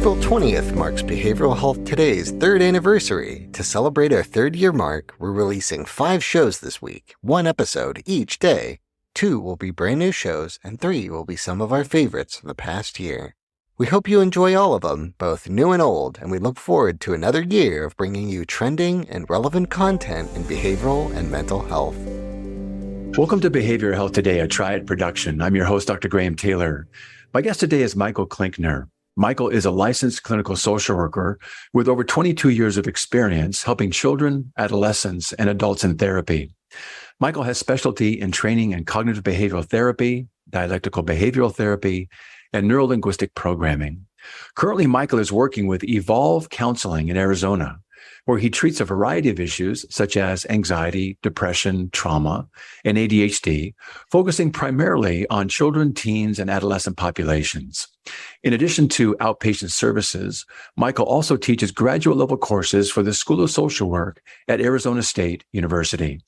April 20th marks Behavioral Health Today's third anniversary. To celebrate our third year mark, we're releasing 5 shows this week, 1 episode each day. 2 will be brand new shows, and 3 will be some of our favorites from the past year. We hope you enjoy all of them, both new and old, and we look forward to another year of bringing you trending and relevant content in behavioral and mental health. Welcome to Behavioral Health Today, a Triad production. I'm your host, Dr. Graham Taylor. My guest today is Michael Klinkner. Michael is a licensed clinical social worker with over 22 years of experience helping children, adolescents, and adults in therapy. Michael has specialty in training in cognitive behavioral therapy, dialectical behavioral therapy, and neurolinguistic programming. Currently, Michael is working with Evolve Counseling in Arizona, where he treats a variety of issues such as anxiety, depression, trauma, and ADHD, focusing primarily on children, teens, and adolescent populations. In addition to outpatient services, Michael also teaches graduate level courses for the School of Social Work at Arizona State University.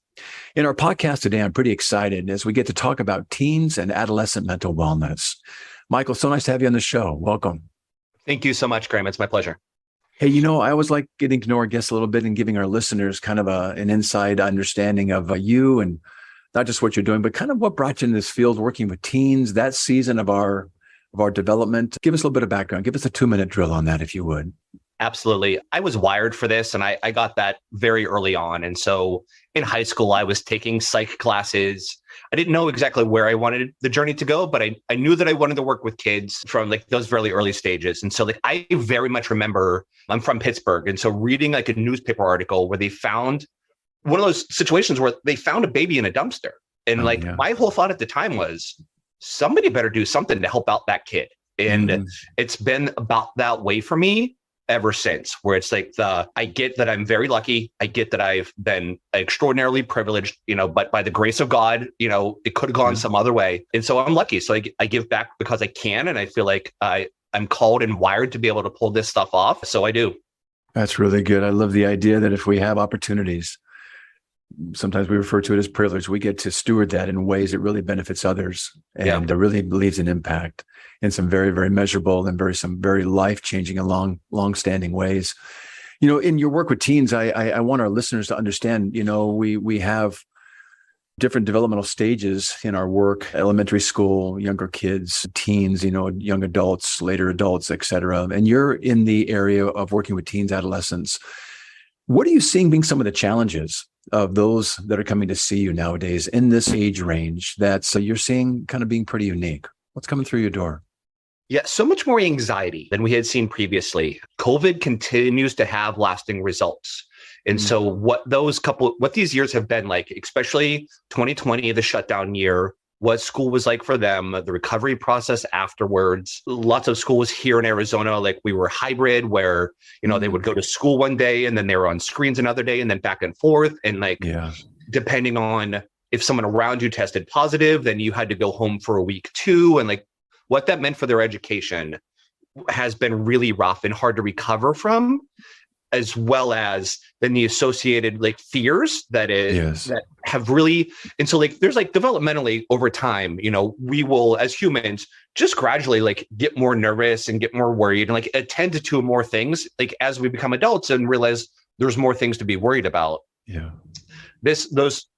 In our podcast today, I'm pretty excited as we get to talk about teens and adolescent mental wellness. Michael, so nice to have you on the show. Welcome. Thank you so much, Graham. It's my pleasure. Hey, I always like getting to know our guests a little bit and giving our listeners kind of an inside understanding of you and not just what you're doing, but kind of what brought you in this field, working with teens, that season of our development. Give us a little bit of background. Give us a 2-minute drill on that, if you would. Absolutely. I was wired for this, and I got that very early on. And so in high school, I was taking psych classes. I didn't know exactly where I wanted the journey to go, but I knew that I wanted to work with kids from those very early stages. And so I very much remember, I'm from Pittsburgh. And so reading a newspaper article where they found one of those situations where they found a baby in a dumpster. And my whole thought at the time was, somebody better do something to help out that kid. And it's been about that way for me ever since, where it's I get that I'm very lucky. I get that I've been extraordinarily privileged, but by the grace of God, it could have gone some other way. And so I'm lucky. So I give back because I can. And I feel like I'm called and wired to be able to pull this stuff off. So I do. That's really good. I love the idea that if we have opportunities, sometimes we refer to it as privilege, we get to steward that in ways that really benefits others and really leaves an impact in some very, very measurable and some very life-changing and long-standing ways. In your work with teens, I want our listeners to understand, we have different developmental stages in our work: elementary school, younger kids, teens, young adults, later adults, et cetera. And you're in the area of working with teens, adolescents. What are you seeing being some of the challenges of those that are coming to see you nowadays in this age range that you're seeing kind of being pretty unique? What's coming through your door? Yeah, so much more anxiety than we had seen previously. COVID continues to have lasting results. And so what these years have been like, especially 2020, the shutdown year, what school was like for them, the recovery process afterwards. Lots of schools here in Arizona, we were hybrid where, they would go to school one day and then they were on screens another day and then back and forth. And depending on if someone around you tested positive, then you had to go home for a week too. And what that meant for their education has been really rough and hard to recover from, as well as then the associated fears that have really, and so there's developmentally over time, we will as humans just gradually get more nervous and get more worried and attend to more things as we become adults and realize there's more things to be worried about. Yeah.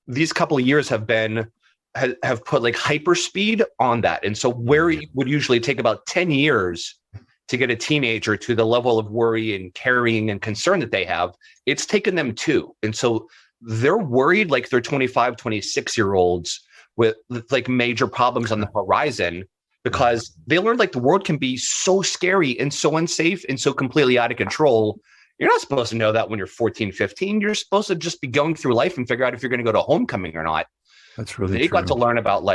These couple of years have put hyper speed on that. And so where it would usually take about 10 years to get a teenager to the level of worry and carrying and concern that they have, it's taken them 2. And so they're worried they're 25, 26-year-olds with major problems on the horizon because they learned the world can be so scary and so unsafe and so completely out of control. You're not supposed to know that when you're 14, 15. You're supposed to just be going through life and figure out if you're going to go to homecoming or not. That's really They true. got to learn about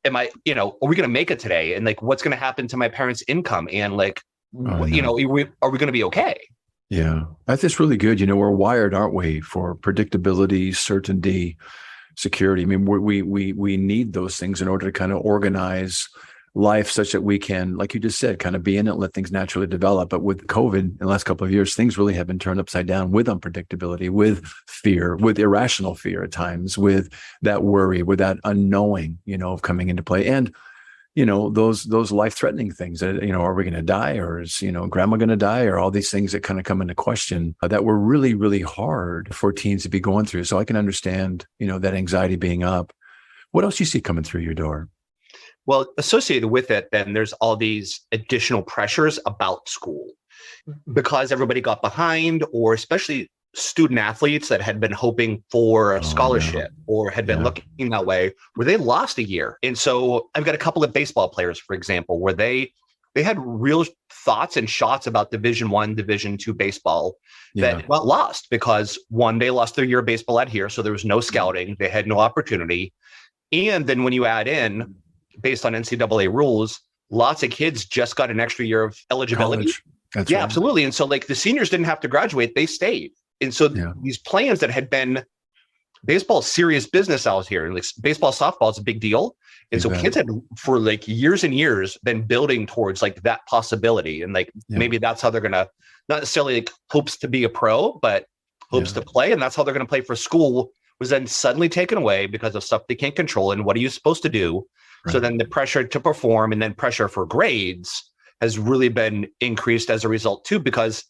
am I, are we going to make it today? And what's going to happen to my parents' income? And are we going to be okay? Yeah, that's really good. We're wired, aren't we, for predictability, certainty, security. I mean, we need those things in order to kind of organize life such that we can, like you just said, kind of be in it, let things naturally develop. But with COVID in the last couple of years, things really have been turned upside down with unpredictability, with fear, with irrational fear at times, with that worry, with that unknowing, of coming into play. And those life-threatening things that, are we going to die, or is, grandma going to die, or all these things that kind of come into question that were really, really hard for teens to be going through. So I can understand, that anxiety being up. What else do you see coming through your door? Well, associated with it, then there's all these additional pressures about school because everybody got behind, or especially student athletes that had been hoping for a scholarship or had been looking that way, where they lost a year. And so I've got a couple of baseball players, for example, where they had real thoughts and shots about Division I, Division II baseball that got lost because, one, they lost their year of baseball out here, so there was no scouting, they had no opportunity. And then when you add in, based on NCAA rules, lots of kids just got an extra year of eligibility. That's right. Absolutely. And so like the seniors didn't have to graduate, they stayed. And so these plans that had been baseball serious business out here, like baseball, softball is a big deal. And so kids had for like years and years been building towards like that possibility. And like, maybe that's how they're going to, not necessarily like hopes to be a pro, but hopes to play. And that's how they're going to play for school, was then suddenly taken away because of stuff they can't control. And what are you supposed to do? Right. So then the pressure to perform and then pressure for grades has really been increased as a result too, because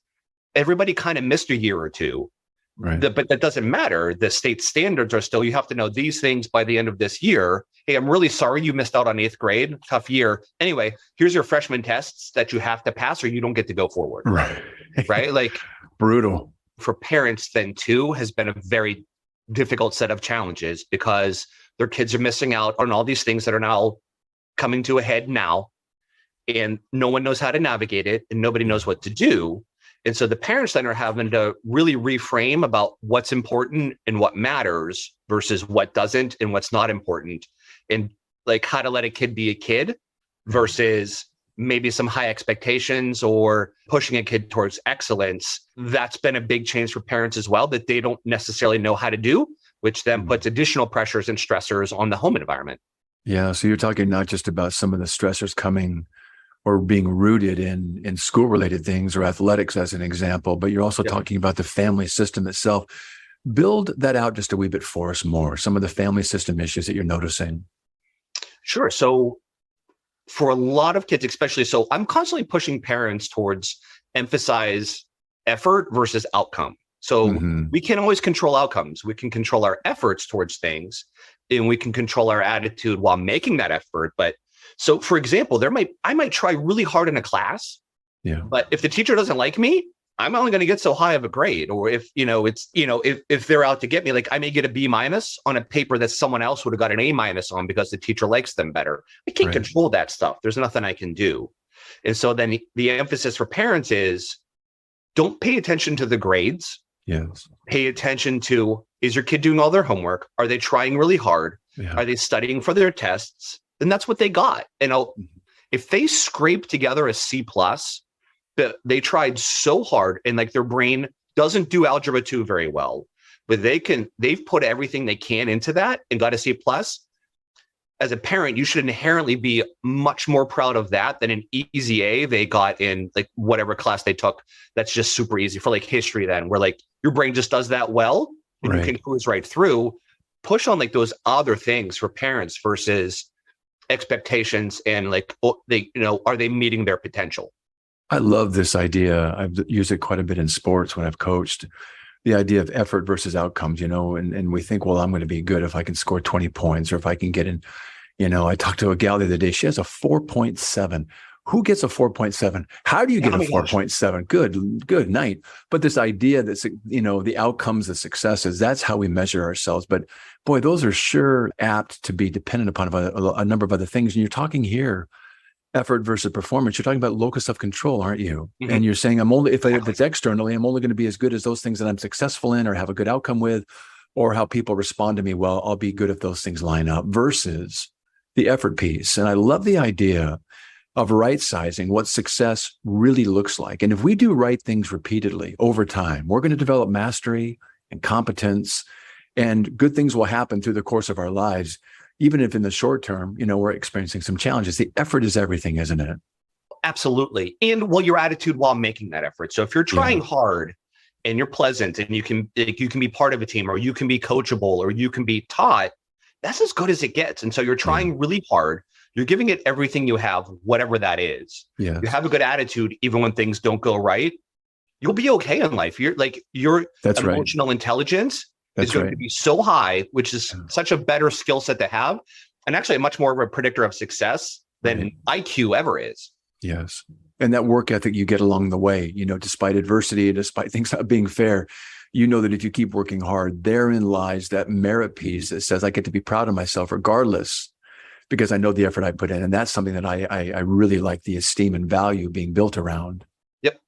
everybody kind of missed a year or two. Right. But that doesn't matter. The state standards are still, you have to know these things by the end of this year. Hey, I'm really sorry you missed out on 8th grade. Tough year. Anyway, here's your freshman tests that you have to pass or you don't get to go forward. Right. Right. Like brutal. For parents then too has been a very difficult set of challenges because their kids are missing out on all these things that are now coming to a head now. And no one knows how to navigate it and nobody knows what to do. And so the parents then are having to really reframe about what's important and what matters versus what doesn't and what's not important. And like how to let a kid be a kid versus maybe some high expectations or pushing a kid towards excellence. That's been a big change for parents as well, that they don't necessarily know how to do, which then puts additional pressures and stressors on the home environment. Yeah. So you're talking not just about some of the stressors coming or being rooted in school-related things or athletics as an example, but you're also talking about the family system itself. Build that out just a wee bit for us more, some of the family system issues that you're noticing. Sure. So for a lot of kids, especially, so I'm constantly pushing parents towards emphasize effort versus outcome. So we can't always control outcomes. We can control our efforts towards things and we can control our attitude while making that effort. But so, for example, I might try really hard in a class, but if the teacher doesn't like me, I'm only going to get so high of a grade. Or if, if they're out to get me, like I may get a B- on a paper that someone else would have got an A- on because the teacher likes them better. I can't control that stuff. There's nothing I can do. And so then the emphasis for parents is don't pay attention to the grades. Yes. Pay attention to, is your kid doing all their homework? Are they trying really hard? Are they studying for their tests? Then that's what they got. And if they scrape together a C+, they tried so hard and like their brain doesn't do algebra 2 very well, but they've put everything they can into that and got a C+. As a parent, you should inherently be much more proud of that than an easy A they got in like whatever class they took. That's just super easy for like history then, where like your brain just does that well and you can cruise right through. Push on like those other things for parents versus expectations and like, are they meeting their potential? I love this idea. I've used it quite a bit in sports when I've coached. The idea of effort versus outcomes, and we think, well, I'm going to be good if I can score 20 points or if I can get in. I talked to a gal the other day. She has a 4.7. Who gets a 4.7? How do you get a 4.7? Good night. But this idea that, the outcomes, the successes, that's how we measure ourselves. But boy, those are sure apt to be dependent upon a number of other things. And you're talking here, effort versus performance. You're talking about locus of control, aren't you? And you're saying if it's externally, I'm only going to be as good as those things that I'm successful in or have a good outcome with, or how people respond to me. Well, I'll be good if those things line up versus the effort piece. And I love the idea of right sizing what success really looks like. And if we do right things repeatedly over time, we're going to develop mastery and competence, and good things will happen through the course of our lives. Even if in the short term, we're experiencing some challenges, the effort is everything, isn't it? Absolutely. And your attitude while making that effort. So if you're trying hard and you're pleasant and you can be part of a team, or you can be coachable, or you can be taught, that's as good as it gets. And so you're trying really hard. you're giving it everything you have, whatever that is. Yes. You have a good attitude, even when things don't go right, you'll be okay in life. Your That's emotional intelligence That's is going right. to be so high, which is such a better skill set to have. And actually much more of a predictor of success than IQ ever is. Yes. And that work ethic you get along the way, despite adversity, despite things not being fair, that if you keep working hard, therein lies that merit piece that says, I get to be proud of myself regardless, because I know the effort I put in. And that's something that I really like, the esteem and value being built around. Yep.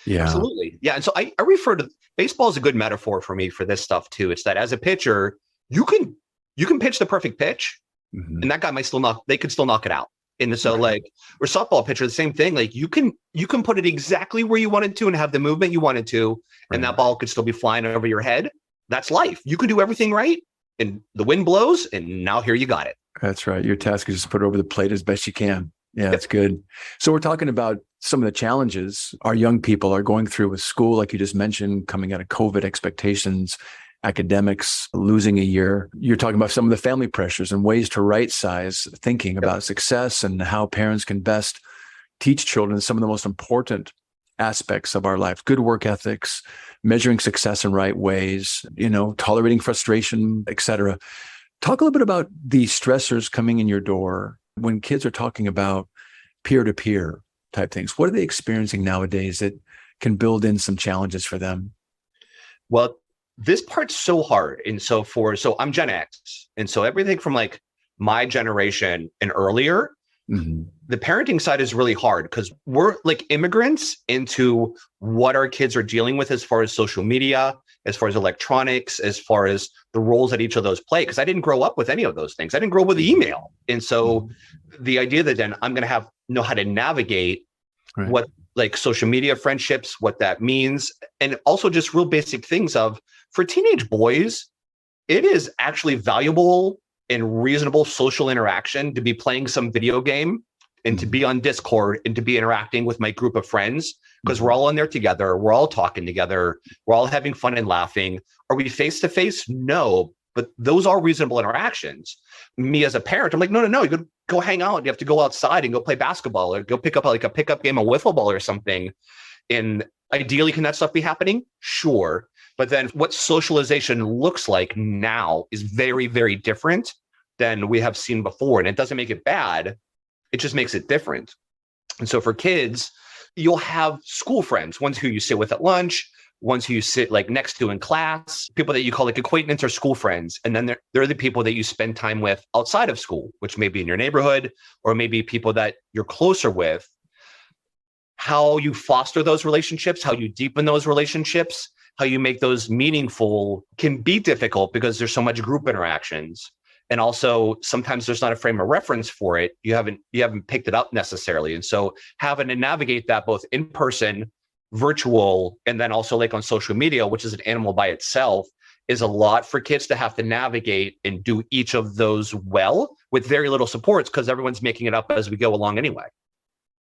Yeah. Absolutely. Yeah. And so I refer to baseball as a good metaphor for me for this stuff too. It's that as a pitcher, you can pitch the perfect pitch, and that guy they could still knock it out. And so or softball pitcher, the same thing. Like you can put it exactly where you wanted to and have the movement you wanted to, and that ball could still be flying over your head. That's life. You can do everything right, and the wind blows, and now here you got it. That's right. Your task is just put it over the plate as best you can. Yeah, that's good. So we're talking about some of the challenges our young people are going through with school, like you just mentioned, coming out of COVID, expectations, academics, losing a year. You're talking about some of the family pressures and ways to right size thinking about success and how parents can best teach children some of the most important aspects of our life, good work ethics, measuring success in right ways, tolerating frustration, etc. Talk a little bit about the stressors coming in your door when kids are talking about peer-to-peer type things. What are they experiencing nowadays that can build in some challenges for them? Well, this part's so hard. And so I'm Gen X. And so everything from like my generation and earlier, the parenting side is really hard because we're like immigrants into what our kids are dealing with as far as social media, as far as electronics, as far as the roles that each of those play. Because I didn't grow up with any of those things. I didn't grow up with email. And so the idea that then I'm going to know how to navigate what like social media friendships, what that means, and also just real basic things of, for teenage boys, it is actually valuable and reasonable social interaction to be playing some video game and to be on Discord and to be interacting with my group of friends, because we're all in there together. We're all talking together. We're all having fun and laughing. Are we face to face? No, but those are reasonable interactions. Me as a parent, I'm like, no, you go hang out. You have to go outside and go play basketball or go pick up like a pickup game of wiffle ball or something. And ideally, can that stuff be happening? Sure. But then what socialization looks like now is very, very different than we have seen before. And it doesn't make it bad. It just makes it different. And so for kids, you'll have school friends, ones who you sit with at lunch, ones who you sit like next to in class, people that you call like acquaintance or school friends. And then they're the people that you spend time with outside of school, which may be in your neighborhood or maybe people that you're closer with. How you foster those relationships, how you deepen those relationships, how you make those meaningful can be difficult because there's so much group interactions. And also sometimes there's not a frame of reference for it. You haven't picked it up necessarily. And so having to navigate that both in person, virtual, and then also like on social media, which is an animal by itself, is a lot for kids to have to navigate and do each of those well with very little supports because everyone's making it up as we go along anyway.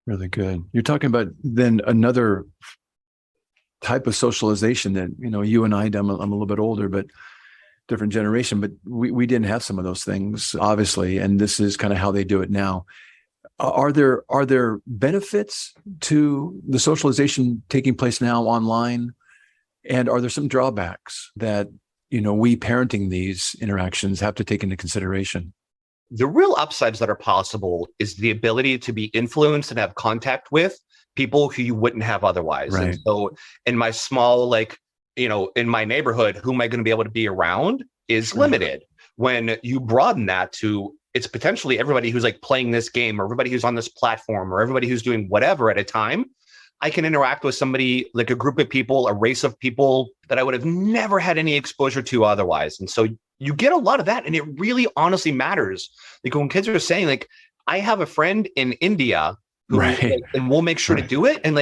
Really good. You're talking about then another type of socialization that, you and I'm a little bit older, but different generation, but we didn't have some of those things, obviously. And this is kind of how they do it now. Are there benefits to the socialization taking place now online? And are there some drawbacks that, we parenting these interactions have to take into consideration? The real upsides that are possible is the ability to be influenced and have contact with people who you wouldn't have otherwise. Right. And so in my small, in my neighborhood, who am I going to be able to be around is limited. When you broaden that to, it's potentially everybody who's like playing this game or everybody who's on this platform or everybody who's doing whatever at a time, I can interact with somebody, like a group of people, a race of people that I would have never had any exposure to otherwise. And so you get a lot of that. And it really honestly matters. Like when kids are saying like, I have a friend in India who and we'll make sure to do it. And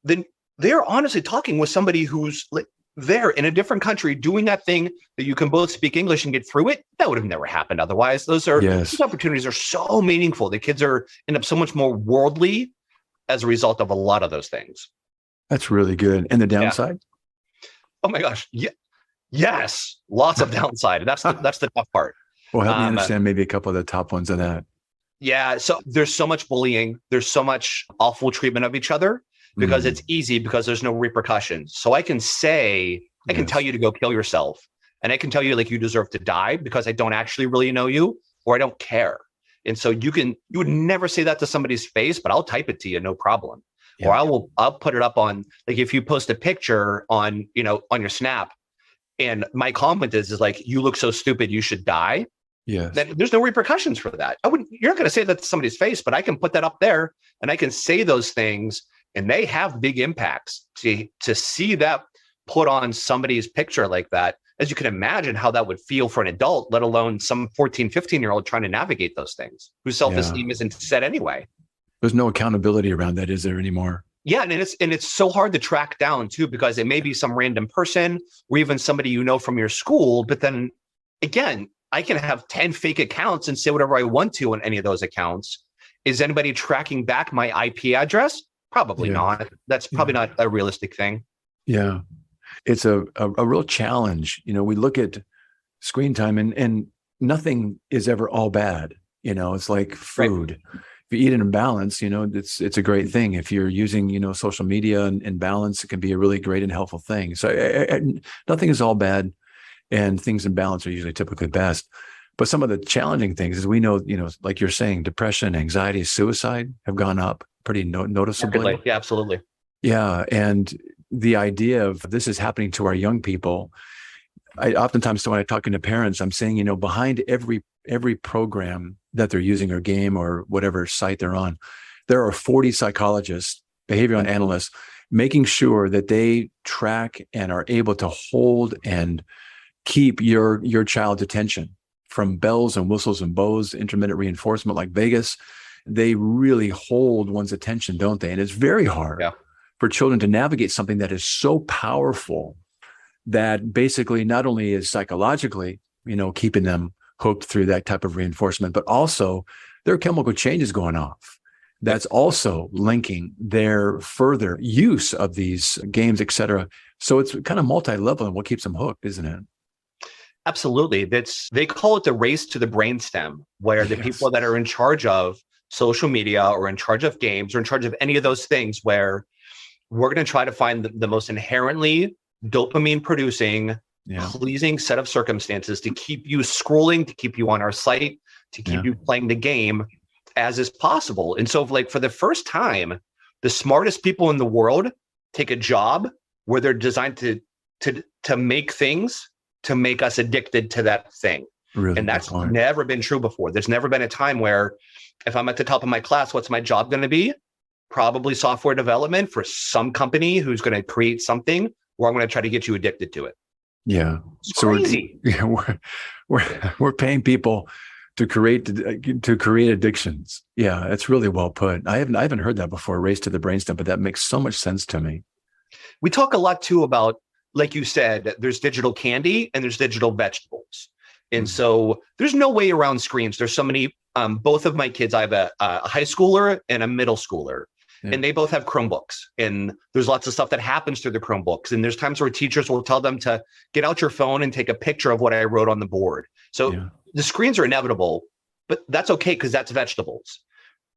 then they're honestly talking with somebody who's like there in a different country doing that thing that you can both speak English and get through it. That would have never happened otherwise. Those opportunities are so meaningful. The kids end up so much more worldly as a result of a lot of those things. That's really good. And the downside? Yeah. Oh my gosh. Yeah. Yes. Lots of downside. That's the tough part. Well, help me understand maybe a couple of the top ones of that. Yeah. So there's so much bullying. There's so much awful treatment of each other because it's easy because there's no repercussions. So I can say, I can tell you to go kill yourself. And I can tell you like you deserve to die because I don't actually really know you or I don't care. And so you would never say that to somebody's face, but I'll type it to you, no problem. Yeah. Or I'll put it up on, like if you post a picture on, on your Snap and my comment is like, you look so stupid, you should die. Yes. Then there's no repercussions for that. You're not going to say that to somebody's face, but I can put that up there and I can say those things and they have big impacts to see that put on somebody's picture like that. As you can imagine how that would feel for an adult, let alone some 14, 15-year-old trying to navigate those things whose self-esteem isn't set anyway. There's no accountability around that, is there anymore? Yeah, and it's so hard to track down too, because it may be some random person or even somebody you know from your school. But then again, I can have 10 fake accounts and say whatever I want to on any of those accounts. Is anybody tracking back my IP address? Probably not. That's probably not a realistic thing. Yeah. It's a real challenge. We look at screen time and nothing is ever all bad. It's like food. Right. If you eat it in balance, it's a great thing. If you're using, social media in balance, it can be a really great and helpful thing. So nothing is all bad, and things in balance are usually typically best. But some of the challenging things is we know, like you're saying, depression, anxiety, suicide have gone up pretty noticeably. Yeah, absolutely. Yeah. And the idea of this is happening to our young people. I oftentimes, when I'm talking to parents, I'm saying, behind every program that they're using or game or whatever site they're on, there are 40 psychologists, behavioral analysts, making sure that they track and are able to hold and keep your child's attention from bells and whistles and bows, intermittent reinforcement like Vegas. They really hold one's attention, don't they? And it's very hard for children to navigate something that is so powerful that basically not only is psychologically, keeping them hooked through that type of reinforcement, but also there are chemical changes going off. That's also linking their further use of these games, et cetera. So it's kind of multi-level and what keeps them hooked, isn't it? Absolutely. They call it the race to the brainstem, where the people that are in charge of social media or in charge of games or in charge of any of those things, where we're going to try to find the most inherently dopamine producing, pleasing set of circumstances to keep you scrolling, to keep you on our site, to keep you playing the game as is possible. And so like for the first time, the smartest people in the world take a job where they're designed to make things to make us addicted to that thing. Really? And that's never been true before. There's never been a time where if I'm at the top of my class, what's my job going to be? Probably software development for some company who's going to create something where I'm going to try to get you addicted to it. Yeah. It's crazy. We're paying people to create addictions. Yeah, it's really well put. I haven't heard that before, race to the brainstem, but that makes so much sense to me. We talk a lot too about, like you said, there's digital candy and there's digital vegetables. And so there's no way around screens. There's so many, both of my kids, I have a high schooler and a middle schooler, and they both have Chromebooks. And there's lots of stuff that happens through the Chromebooks. And there's times where teachers will tell them to get out your phone and take a picture of what I wrote on the board. So the screens are inevitable, but that's okay because that's vegetables.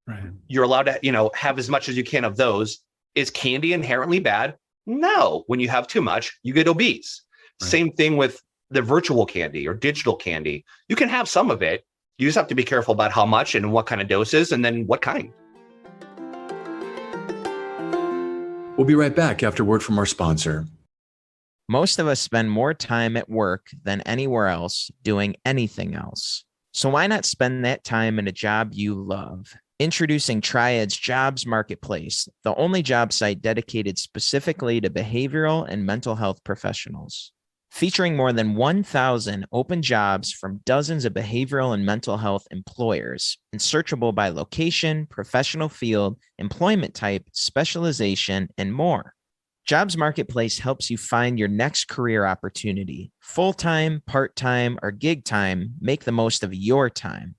Right. You're allowed to, have as much as you can of those. Is candy inherently bad? No. When you have too much, you get obese. Right. Same thing with the virtual candy or digital candy. You can have some of it. You just have to be careful about how much and what kind of doses and then what kind. We'll be right back after word from our sponsor. Most of us spend more time at work than anywhere else doing anything else. So why not spend that time in a job you love? Introducing Triad's Jobs Marketplace, the only job site dedicated specifically to behavioral and mental health professionals. Featuring more than 1,000 open jobs from dozens of behavioral and mental health employers, and searchable by location, professional field, employment type, specialization, and more. Jobs Marketplace helps you find your next career opportunity. Full-time, part-time, or gig time, make the most of your time.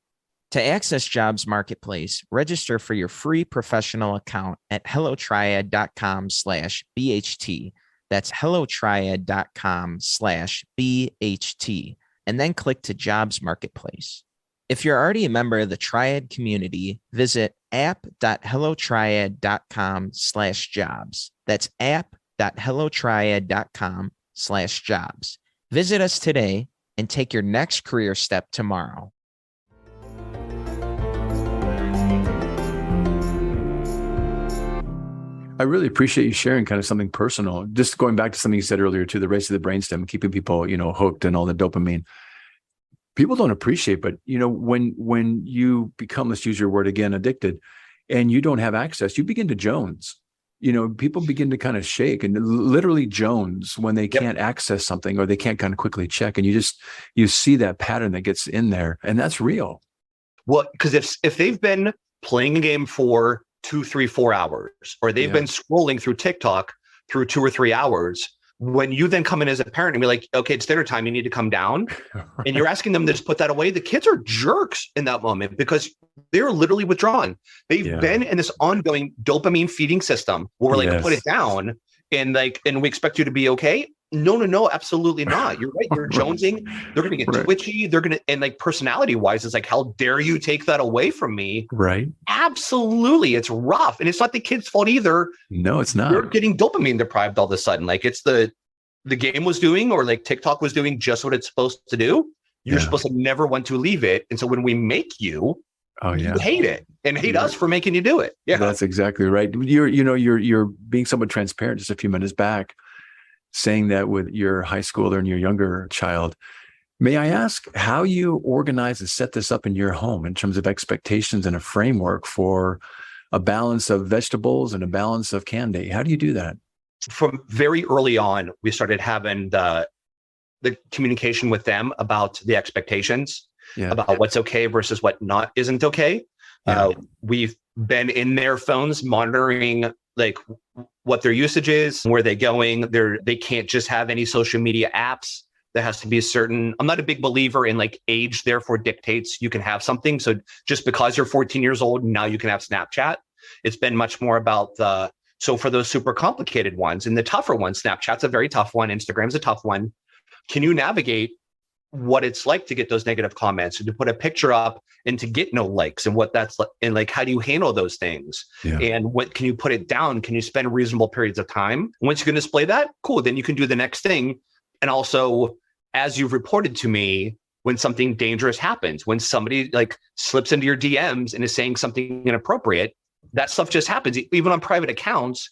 To access Jobs Marketplace, register for your free professional account at hellotriad.com/BHT. That's hellotriad.com/BHT, and then click to Jobs Marketplace. If you're already a member of the Triad community, visit app.hellotriad.com/jobs. That's app.hellotriad.com/jobs. Visit us today and take your next career step tomorrow. I really appreciate you sharing kind of something personal. Just going back to something you said earlier too, the race of the brainstem, keeping people, hooked and all the dopamine. People don't appreciate, but when you become, let's use your word again, addicted, and you don't have access, you begin to Jones. People begin to kind of shake and literally Jones when they can't access something or they can't kind of quickly check. And you see that pattern that gets in there, and that's real. Well, because if they've been playing a game for 2, 3, 4 hours, or they've been scrolling through TikTok through 2 or 3 hours, when you then come in as a parent and be like, okay, it's dinner time, you need to come down, and you're asking them to just put that away, the kids are jerks in that moment because they're literally withdrawn. They've been in this ongoing dopamine feeding system where we're like, put it down, and we expect you to be okay. No, absolutely not. You're right. You're jonesing. They're going to get twitchy. They're going to, and personality wise, it's like, how dare you take that away from me? Right. Absolutely. It's rough. And it's not the kid's fault either. No, it's not. You're getting dopamine deprived all of a sudden. It's the game was doing, or TikTok was doing just what it's supposed to do. You're supposed to never want to leave it. And so when we make you, you hate it and hate us for making you do it. Yeah, that's exactly right. You're being somewhat transparent just a few minutes back, saying that with your high schooler and your younger child. May I ask how you organize and set this up in your home in terms of expectations and a framework for a balance of vegetables and a balance of candy? How do you do that? From very early on, we started having the communication with them about the expectations, about what's okay versus what isn't okay. We've been in their phones monitoring what their usage is, where they're going. They can't just have any social media apps. There has to be a certain, I'm not a big believer in age therefore dictates you can have something. So just because you're 14 years old, now you can have Snapchat. It's been much more about so for those super complicated ones and the tougher ones, Snapchat's a very tough one. Instagram's a tough one. Can you navigate what it's like to get those negative comments and to put a picture up and to get no likes and what that's like, and how do you handle those things? And what can you put it down? Can you spend reasonable periods of time? Once you can display that, cool, then you can do the next thing. And also, as you've reported to me, when something dangerous happens, when somebody slips into your DMs and is saying something inappropriate, that stuff just happens. Even on private accounts,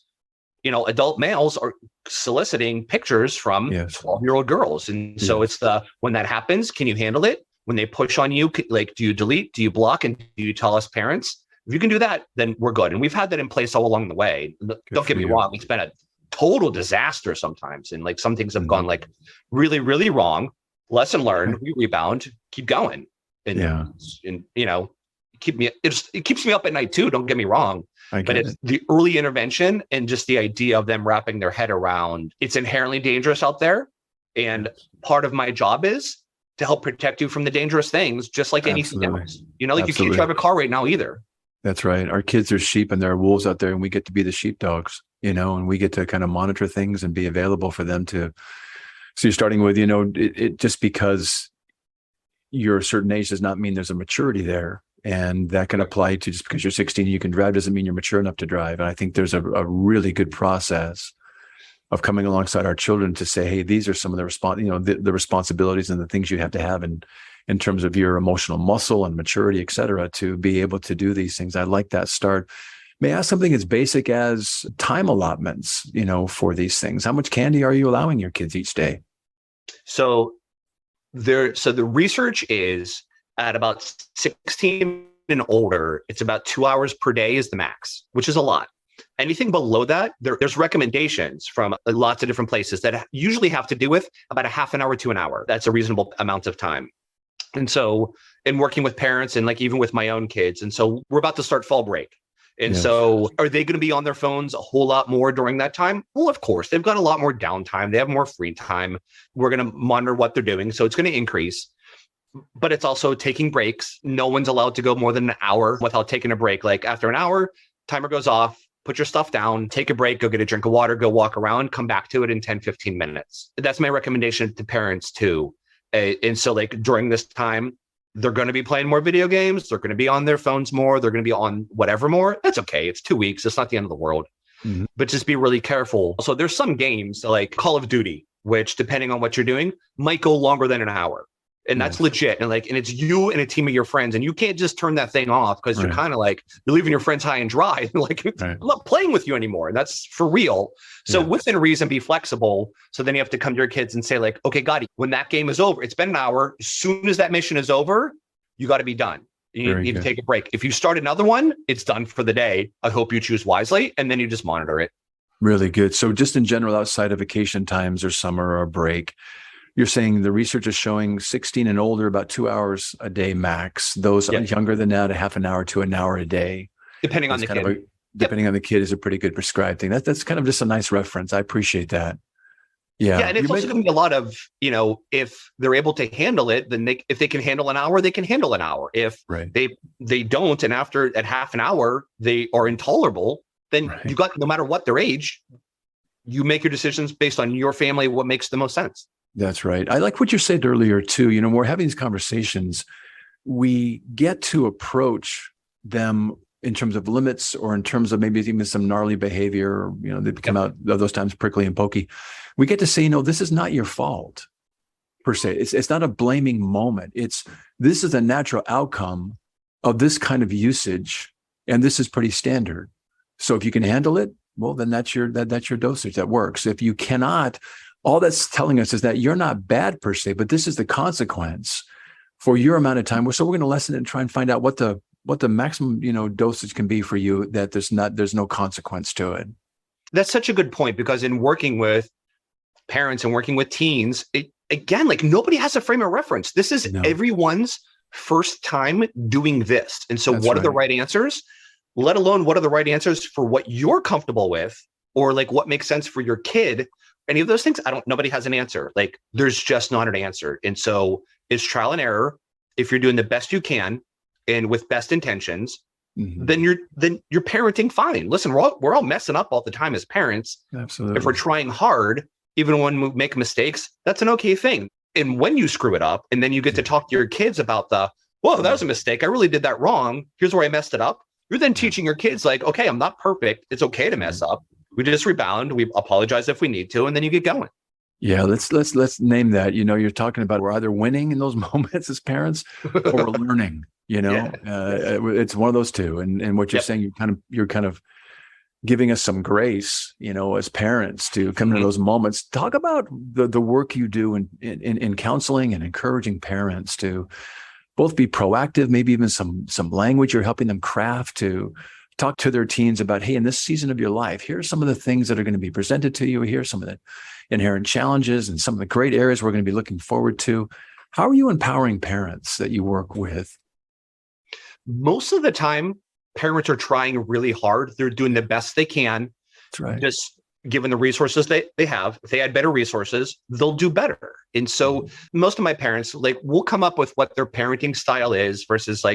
adult males are soliciting pictures from 12-year-old girls. And so it's when that happens, can you handle it? When they push on you, do you delete, do you block, and do you tell us parents? If you can do that, then we're good. And we've had that in place all along the way. Don't get me wrong. It's been a total disaster sometimes. And some things have gone really, really wrong. Lesson learned, we rebound, keep going. And it keeps me up at night too. Don't get me wrong. But it's the early intervention and just the idea of them wrapping their head around it's inherently dangerous out there. And part of my job is to help protect you from the dangerous things, just like anything else. You can't drive a car right now either. That's right. Our kids are sheep and there are wolves out there, and we get to be the sheepdogs, and we get to kind of monitor things and be available for them to. So you're starting with, it just because you're a certain age does not mean there's a maturity there. And that can apply to just because you're 16, you can drive doesn't mean you're mature enough to drive. And I think there's a really good process of coming alongside our children to say, hey, these are some of the the responsibilities and the things you have to have in terms of your emotional muscle and maturity, et cetera, to be able to do these things. I like that start. May I ask something as basic as time allotments, for these things? How much candy are you allowing your kids each day? So the research is at about 16 and older, it's about 2 hours per day is the max, which is a lot. Anything below that, there's recommendations from lots of different places that usually have to do with about a half an hour to an hour. That's a reasonable amount of time. And so in working with parents and even with my own kids, and so we're about to start fall break. And so are they going to be on their phones a whole lot more during that time? Well, of course, they've got a lot more downtime. They have more free time. We're going to monitor what they're doing. So it's going to increase. But it's also taking breaks. No one's allowed to go more than an hour without taking a break. After an hour, timer goes off, put your stuff down, take a break, go get a drink of water, go walk around, come back to it in 10, 15 minutes. That's my recommendation to parents too. And so during this time, They're going to be playing more video games. They're going to be on their phones more. They're going to be on whatever more. That's okay. It's 2 weeks. It's not the end of the world. Mm-hmm. But just be really careful. So there's some games like Call of Duty, which depending on what you're doing, might go longer than an hour. And that's legit. And it's you and a team of your friends. And you can't just turn that thing off because you're kind of like, you're leaving your friends high and dry. I'm not playing with you anymore. And that's for real. So within reason, be flexible. So then you have to come to your kids and say like, okay, Gotti, when that game is over, it's been an hour. As soon as that mission is over, you got to be done. You need to take a break. If you start another one, it's done for the day. I hope you choose wisely. And then you just monitor it. Really good. So just in general, outside of vacation times or summer or break, you're saying the research is showing 16 and older, about 2 hours a day max. Those younger than that, a half an hour to an hour a day. Depending on the kid. Depending on the kid is a pretty good prescribed thing. That's kind of just a nice reference. I appreciate that. Yeah. And it's also going to be a lot of, if they're able to handle it, then if they can handle an hour, they can handle an hour. If they don't, and after at half an hour, they are intolerable, then you got, no matter what their age, you make your decisions based on your family, what makes the most sense. That's right. I like what you said earlier too. When we're having these conversations, we get to approach them in terms of limits or in terms of maybe even some gnarly behavior, they become out those times prickly and pokey. We get to say, this is not your fault per se. It's not a blaming moment. This is a natural outcome of this kind of usage. And this is pretty standard. So if you can handle it, well, then that's your dosage that works. If you cannot, all that's telling us is that you're not bad per se, but this is the consequence for your amount of time. So we're going to lessen it and try and find out what the maximum, dosage can be for you, that there's no consequence to it. That's such a good point, because in working with parents and working with teens, nobody has a frame of reference. This is everyone's first time doing this. And so what are the right answers, let alone what are the right answers for what you're comfortable with, or like what makes sense for your kid? Any of those things, nobody has an answer. There's just not an answer. And so it's trial and error. If you're doing the best you can and with best intentions, then you're parenting fine. Listen, we're all messing up all the time as parents. Absolutely. If we're trying hard, even when we make mistakes, that's an okay thing. And when you screw it up, and then you get to talk to your kids about that was a mistake. I really did that wrong. Here's where I messed it up. You're then teaching your kids okay, I'm not perfect. It's okay to mess up. We just rebound. We apologize if we need to, and then you get going. Yeah, let's name that. You're talking about we're either winning in those moments as parents, or we're learning. It's one of those two. And what you're saying, you're kind of giving us some grace, as parents to come into those moments. Talk about the work you do in counseling and encouraging parents to both be proactive, maybe even some language you're helping them craft to talk to their teens about, hey, in this season of your life, here are some of the things that are going to be presented to you. Here are some of the inherent challenges and some of the great areas we're going to be looking forward to. How are you empowering parents that you work with? Most of the time, parents are trying really hard. They're doing the best they can. That's right. Just given the resources they have. If they had better resources, they'll do better. And so most of my parents, will come up with what their parenting style is versus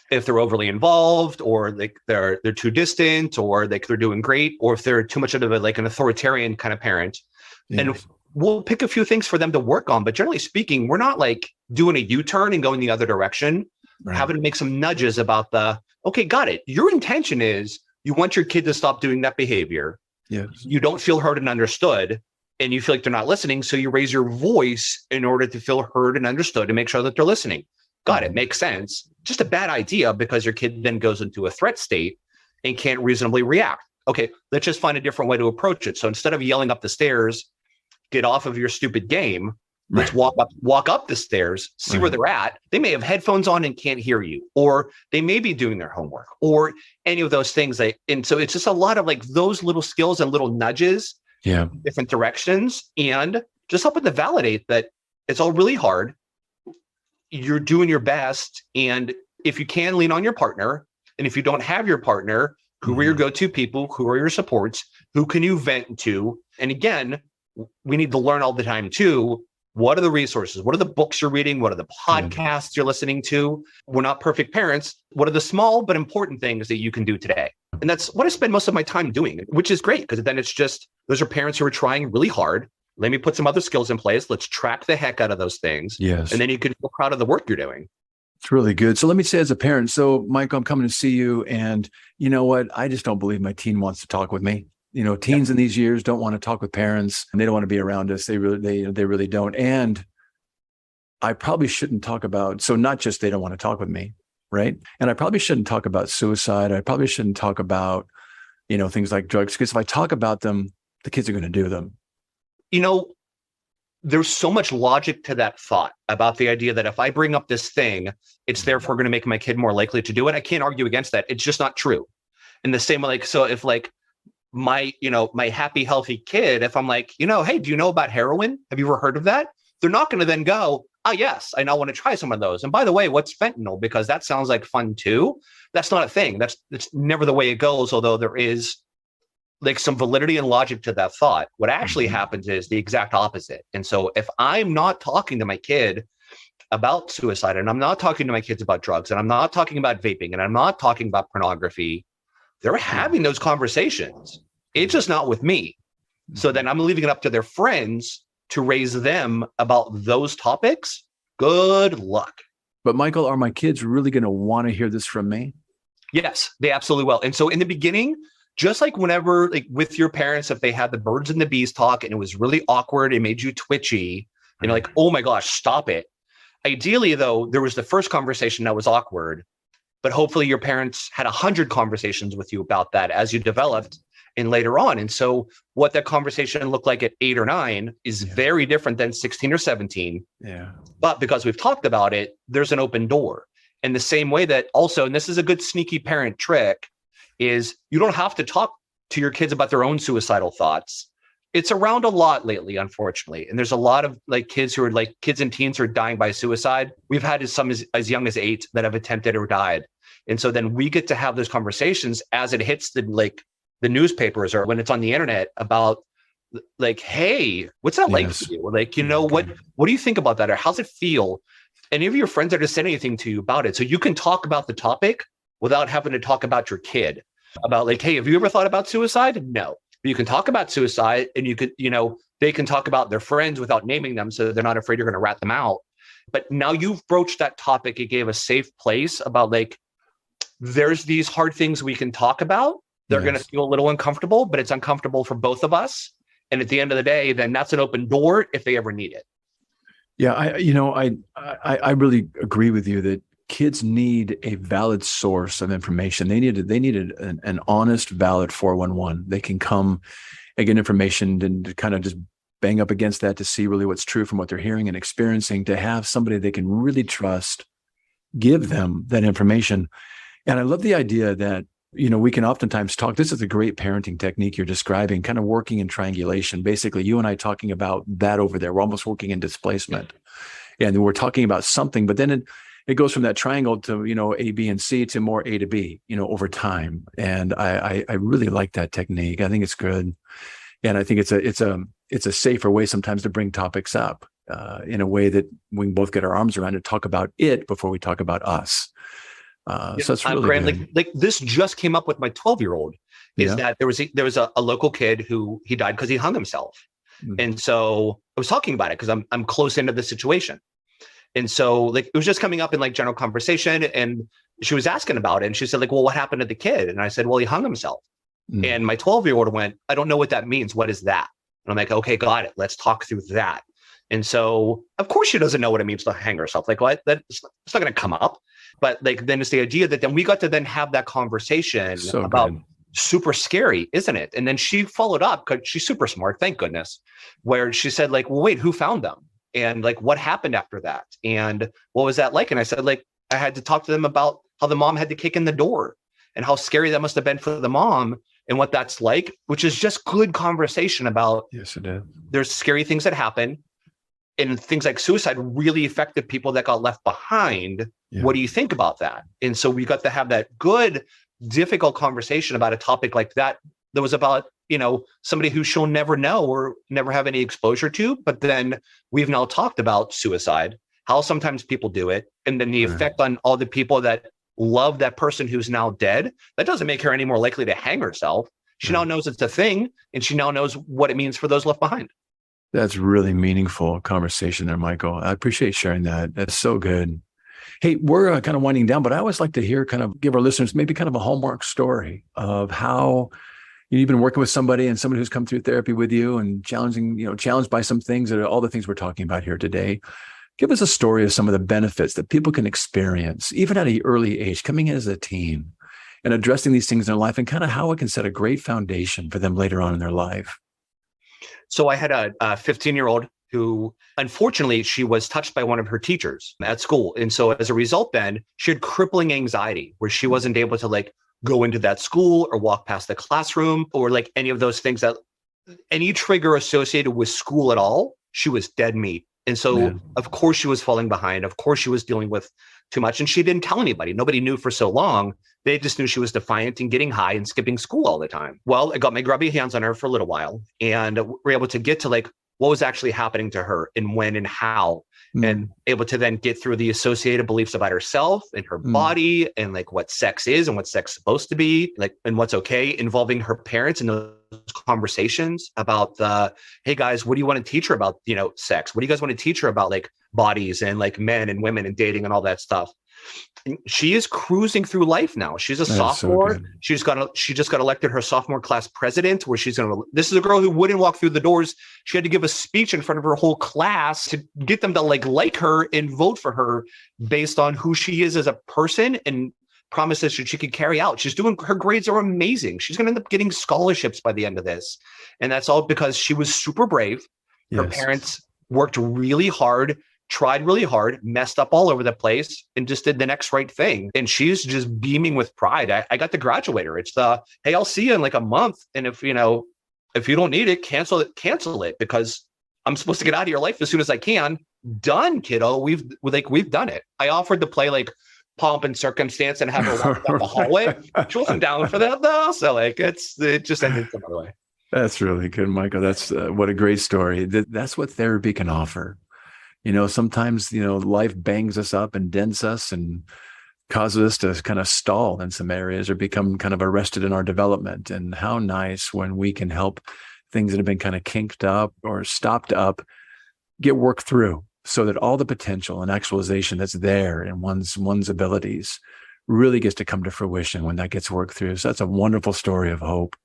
if they're overly involved, or they're too distant, or they're doing great, or if they're too much of an authoritarian kind of parent. Yes. And we'll pick a few things for them to work on. But generally speaking, we're not doing a U-turn and going the other direction. We're having to make some nudges about okay, got it. Your intention is you want your kid to stop doing that behavior. Yes. You don't feel heard and understood, and you feel like they're not listening. So you raise your voice in order to feel heard and understood and make sure that they're listening. Got it. Makes sense. Just a bad idea, because your kid then goes into a threat state and can't reasonably react. Okay, let's just find a different way to approach it. So instead of yelling up the stairs, get off of your stupid game. Let's walk up the stairs, see where they're at. They may have headphones on and can't hear you, or they may be doing their homework, or any of those things. And so it's just a lot of those little skills and little nudges, different directions, and just helping to validate that it's all really hard. You're doing your best. And if you can, lean on your partner. And if you don't have your partner, who are your go-to people? Who are your supports? Who can you vent to? And again, we need to learn all the time too. What are the resources? What are the books you're reading? What are the podcasts you're listening to? We're not perfect parents. What are the small but important things that you can do today? And that's what I spend most of my time doing, which is great, because then it's just, those are parents who are trying really hard. Let me put some other skills in place. Let's track the heck out of those things. Yes. And then you can feel proud of the work you're doing. It's really good. So let me say as a parent, so Michael, I'm coming to see you, and you know what? I just don't believe my teen wants to talk with me. Teens in these years don't want to talk with parents, and they don't want to be around us. They really don't. And I probably shouldn't talk about, so not just they don't want to talk with me, right? And I probably shouldn't talk about suicide. I probably shouldn't talk about, things like drugs, because if I talk about them, the kids are going to do them. There's so much logic to that thought about the idea that if I bring up this thing, it's therefore going to make my kid more likely to do it. I can't argue against that. It's just not true. In the same way, so if my happy, healthy kid, if I'm like, hey, do you know about heroin? Have you ever heard of that? They're not going to then go, oh, yes, I now want to try some of those. And by the way, what's fentanyl? Because that sounds like fun too. That's not a thing. That's never the way it goes, although there is some validity and logic to that thought. What actually happens is the exact opposite. And so if I'm not talking to my kid about suicide, and I'm not talking to my kids about drugs, and I'm not talking about vaping, and I'm not talking about pornography, they're having those conversations. It's just not with me. So then I'm leaving it up to their friends to raise them about those topics. Good luck. But Michael, are my kids really going to want to hear this from me? Yes, they absolutely will. And so in the beginning, just like whenever, with your parents, if they had the birds and the bees talk and it was really awkward, it made you twitchy, and you're like, oh my gosh, stop it. Ideally, though, there was the first conversation that was awkward, but hopefully your parents had 100 conversations with you about that as you developed and later on. And so what that conversation looked like at 8 or 9 is very different than 16 or 17. Yeah. But because we've talked about it, there's an open door. In the same way that also, and this is a good sneaky parent trick, is you don't have to talk to your kids about their own suicidal thoughts. It's around a lot lately, unfortunately. And there's a lot of kids who are kids and teens who are dying by suicide. We've had some as young as 8 that have attempted or died. And so then we get to have those conversations as it hits the newspapers or when it's on the internet about hey, what's that like for you? Or what do you think about that? Or how's it feel? Any of your friends are to say anything to you about it. So you can talk about the topic without having to talk about your kid about hey, have you ever thought about suicide? No. But you can talk about suicide, and you could, they can talk about their friends without naming them, so they're not afraid you're going to rat them out. But now you've broached that topic. It gave a safe place about there's these hard things we can talk about. They're going to feel a little uncomfortable, but it's uncomfortable for both of us. And at the end of the day, then that's an open door if they ever need it. Yeah, I really agree with you that kids need a valid source of information. They needed an honest, valid 411. They can come and get information and kind of just bang up against that to see really what's true from what they're hearing and experiencing, to have somebody they can really trust give them that information. And I love the idea that, we can oftentimes talk. This is a great parenting technique you're describing, kind of working in triangulation. Basically, you and I talking about that over there. We're almost working in displacement. And we're talking about something, but then it goes from that triangle to, A, B, and C to more A to B, over time. And I really like that technique. I think it's good. And I think it's a safer way sometimes to bring topics up in a way that we can both get our arms around and talk about it before we talk about us. So it's really good. This just came up with my 12-year-old is that there was a local kid who he died because he hung himself. Mm-hmm. And so I was talking about it because I'm close into the situation. And so it was just coming up in general conversation, and she was asking about it. And she said well, what happened to the kid? And I said, well, he hung himself. Mm-hmm. And my 12-year-old went, I don't know what that means. What is that? And I'm like, okay, got it. Let's talk through that. And so of course she doesn't know what it means to hang herself. What? It's not going to come up. But then it's the idea that then we got to then have that conversation about super scary, isn't it? And then she followed up because she's super smart, thank goodness, where she said well, wait, who found them? And what happened after that? And what was that like? And I said, I had to talk to them about how the mom had to kick in the door and how scary that must have been for the mom and what that's like, which is just good conversation about. Yes, it is. There's scary things that happen. And things like suicide really affected people that got left behind. Yeah. What do you think about that? And so we got to have that good, difficult conversation about a topic like that was about, somebody who she'll never know or never have any exposure to. But then we've now talked about suicide, how sometimes people do it, and then the effect on all the people that love that person who's now dead. That doesn't make her any more likely to hang herself. She now knows it's a thing, and she now knows what it means for those left behind. That's really meaningful conversation there, Michael. I appreciate sharing that. That's so good. Hey, we're kind of winding down, but I always like to hear give our listeners maybe kind of a hallmark story of how you've been working with somebody and somebody who's come through therapy with you and challenged by some things that are all the things we're talking about here today. Give us a story of some of the benefits that people can experience, even at an early age, coming in as a teen and addressing these things in their life and kind of how it can set a great foundation for them later on in their life. So I had a 15-year-old who, unfortunately, she was touched by one of her teachers at school. And so as a result, then she had crippling anxiety where she wasn't able to go into that school or walk past the classroom or any of those things that any trigger associated with school at all, she was dead meat. And so, Of course, she was falling behind. Of course, she was dealing with too much. And she didn't tell anybody. Nobody knew for so long. They just knew she was defiant and getting high and skipping school all the time. Well, I got my grubby hands on her for a little while and we're able to get to what was actually happening to her and when and how, and able to then get through the associated beliefs about herself and her body and what sex is and what sex is supposed to be, and what's okay, involving her parents in those conversations about hey guys, what do you want to teach her about, sex? What do you guys want to teach her about bodies and men and women and dating and all that stuff? And she is cruising through life now. She's a sophomore. So she just got elected her sophomore class president, where this is a girl who wouldn't walk through the doors. She had to give a speech in front of her whole class to get them to like her and vote for her based on who she is as a person and promises she could carry out. Her grades are amazing. She's going to end up getting scholarships by the end of this. And that's all because she was super brave. Her parents worked really hard, tried really hard, messed up all over the place, and just did the next right thing. And she's just beaming with pride. I got to graduate her. It's hey, I'll see you in a month. And if you don't need it, cancel it because I'm supposed to get out of your life as soon as I can. Done, kiddo. We've done it. I offered to play Pomp and Circumstance and have her walk down the hallway. She wasn't down for that though. So it just ended some other way. That's really good, Michael. That's what a great story. That's what therapy can offer. Sometimes, life bangs us up and dents us and causes us to kind of stall in some areas or become kind of arrested in our development. And how nice when we can help things that have been kind of kinked up or stopped up get worked through so that all the potential and actualization that's there in one's abilities really gets to come to fruition when that gets worked through. So that's a wonderful story of hope.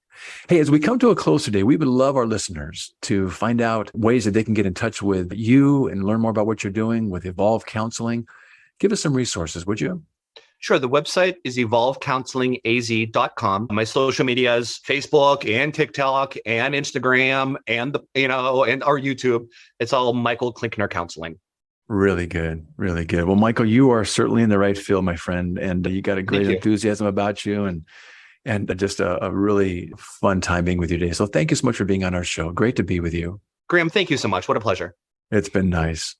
Hey, as we come to a close today, we would love our listeners to find out ways that they can get in touch with you and learn more about what you're doing with Evolve Counseling. Give us some resources, would you? Sure. The website is evolvecounselingaz.com. My social media is Facebook and TikTok and Instagram and and our YouTube. It's all Michael Klinkner Counseling. Really good. Really good. Well, Michael, you are certainly in the right field, my friend, and you got a great enthusiasm about you and just a really fun time being with you today. So thank you so much for being on our show. Great to be with you. Graham, thank you so much. What a pleasure. It's been nice.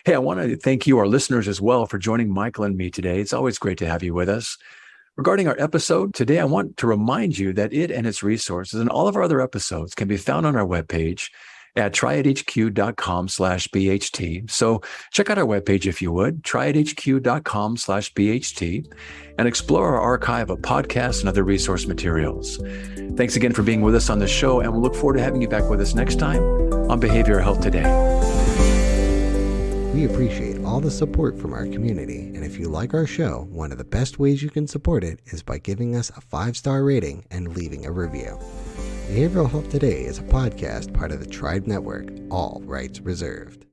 Hey, I want to thank you, our listeners, as well, for joining Michael and me today. It's always great to have you with us. Regarding our episode today, I want to remind you that it and its resources and all of our other episodes can be found on our webpage at triadhq.com/BHT. So check out our webpage if you would, triadhq.com/BHT, and explore our archive of podcasts and other resource materials. Thanks again for being with us on the show, and we'll look forward to having you back with us next time on Behavioral Health Today. We appreciate all the support from our community, and if you like our show, one of the best ways you can support it is by giving us a 5-star rating and leaving a review. Behavioral Health Today is a podcast part of the Tribe Network, all rights reserved.